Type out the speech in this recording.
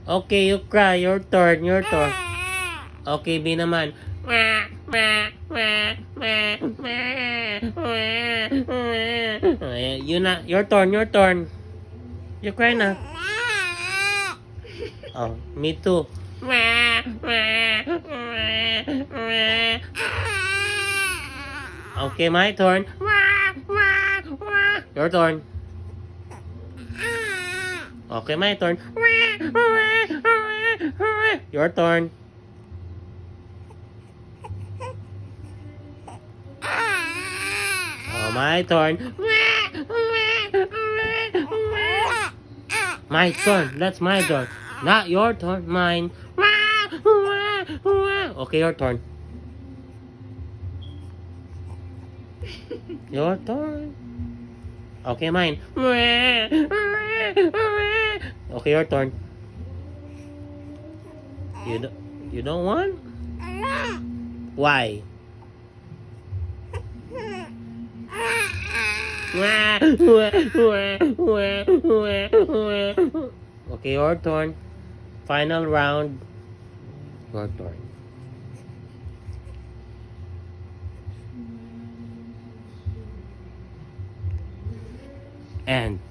Okay, you cry. Your turn. Your turn. Okay, B naman. You na. Your turn. Your turn. You cry na. Oh, me too. Okay, my turn. Your turn. Okay, my turn. Your turn. Oh, my turn. My turn. That's my turn. Not your turn. Mine. Okay, your turn. Your turn. Okay, mine. Okay, your turn. You don't want? Why? Okay, your turn. Final round. Your turn. And